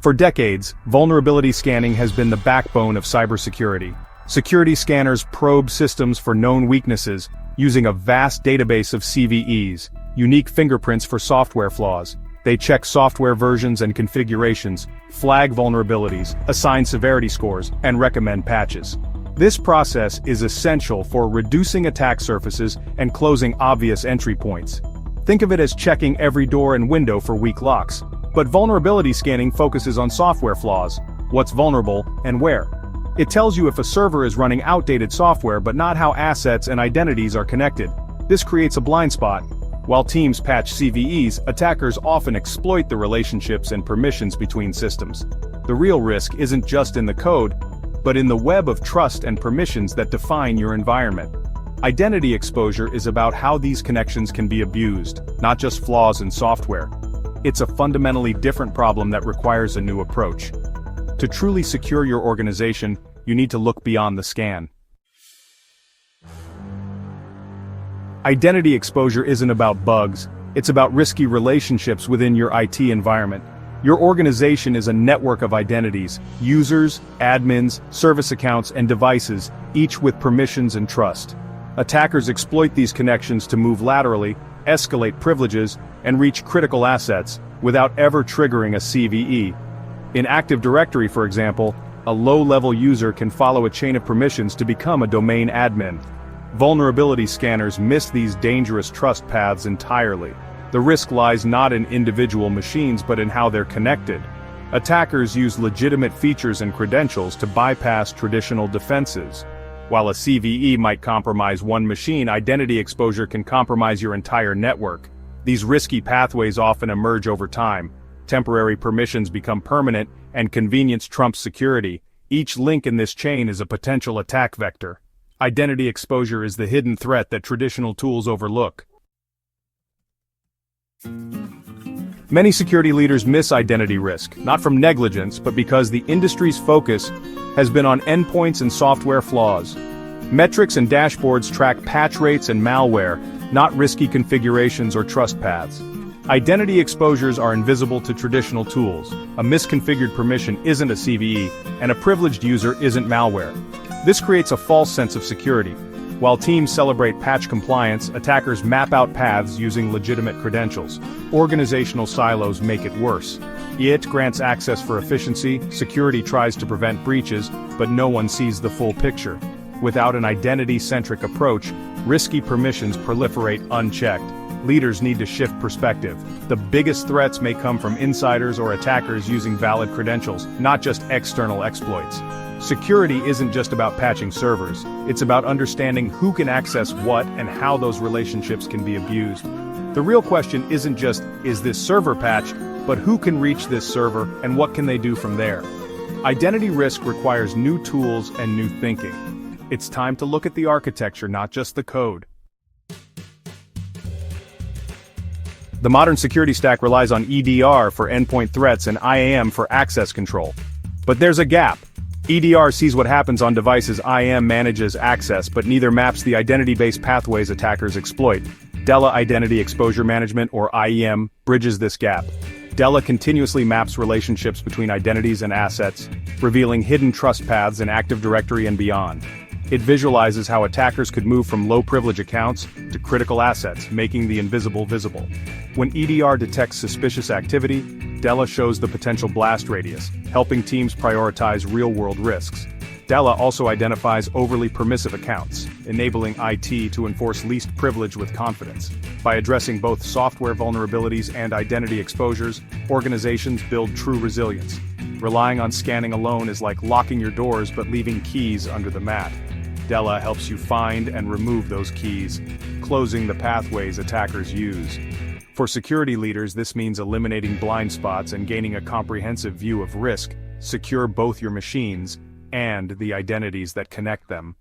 For decades, vulnerability scanning has been the backbone of cybersecurity. Security scanners probe systems for known weaknesses, using a vast database of CVEs, unique fingerprints for software flaws. They check software versions and configurations, flag vulnerabilities, assign severity scores, and recommend patches. This process is essential for reducing attack surfaces and closing obvious entry points. Think of it as checking every door and window for weak locks. But vulnerability scanning focuses on software flaws, what's vulnerable, and where. It tells you if a server is running outdated software but not how assets and identities are connected. This creates a blind spot. While teams patch CVEs, attackers often exploit the relationships and permissions between systems. The real risk isn't just in the code, but in the web of trust and permissions that define your environment. Identity exposure is about how these connections can be abused, not just flaws in software. It's a fundamentally different problem that requires a new approach. To truly secure your organization, you need to look beyond the scan. Identity exposure isn't about bugs, it's about risky relationships within your IT environment. Your organization is a network of identities, users, admins, service accounts, and devices, each with permissions and trust. Attackers exploit these connections to move laterally, escalate privileges, and reach critical assets, without ever triggering a CVE. In Active Directory, for example, a low-level user can follow a chain of permissions to become a domain admin. Vulnerability scanners miss these dangerous trust paths entirely. The risk lies not in individual machines but in how they're connected. Attackers use legitimate features and credentials to bypass traditional defenses. While a CVE might compromise one machine, identity exposure can compromise your entire network. These risky pathways often emerge over time. Temporary permissions become permanent, and convenience trumps security. Each link in this chain is a potential attack vector. Identity exposure is the hidden threat that traditional tools overlook. Many security leaders miss identity risk, not from negligence, but because the industry's focus has been on endpoints and software flaws. Metrics and dashboards track patch rates and malware, not risky configurations or trust paths. Identity exposures are invisible to traditional tools. A misconfigured permission isn't a CVE, and a privileged user isn't malware. This creates a false sense of security. While teams celebrate patch compliance, attackers map out paths using legitimate credentials. Organizational silos make it worse. IT grants access for efficiency, security tries to prevent breaches, but no one sees the full picture. Without an identity-centric approach, risky permissions proliferate unchecked. Leaders need to shift perspective. The biggest threats may come from insiders or attackers using valid credentials, not just external exploits. Security isn't just about patching servers, it's about understanding who can access what and how those relationships can be abused. The real question isn't just, is this server patched, but who can reach this server and what can they do from there? Identity risk requires new tools and new thinking. It's time to look at the architecture, not just the code. The modern security stack relies on EDR for endpoint threats and IAM for access control. But there's a gap. EDR sees what happens on devices, IAM manages access, but neither maps the identity-based pathways attackers exploit. Dela Identity Exposure Management, or IEM, bridges this gap. Dela continuously maps relationships between identities and assets, revealing hidden trust paths in Active Directory and beyond. It visualizes how attackers could move from low-privilege accounts to critical assets, making the invisible visible. When EDR detects suspicious activity, Dela shows the potential blast radius, helping teams prioritize real-world risks. Dela also identifies overly permissive accounts, enabling IT to enforce least privilege with confidence. By addressing both software vulnerabilities and identity exposures, organizations build true resilience. Relying on scanning alone is like locking your doors but leaving keys under the mat. Dela helps you find and remove those keys, closing the pathways attackers use. For security leaders, this means eliminating blind spots and gaining a comprehensive view of risk. Secure both your machines and the identities that connect them.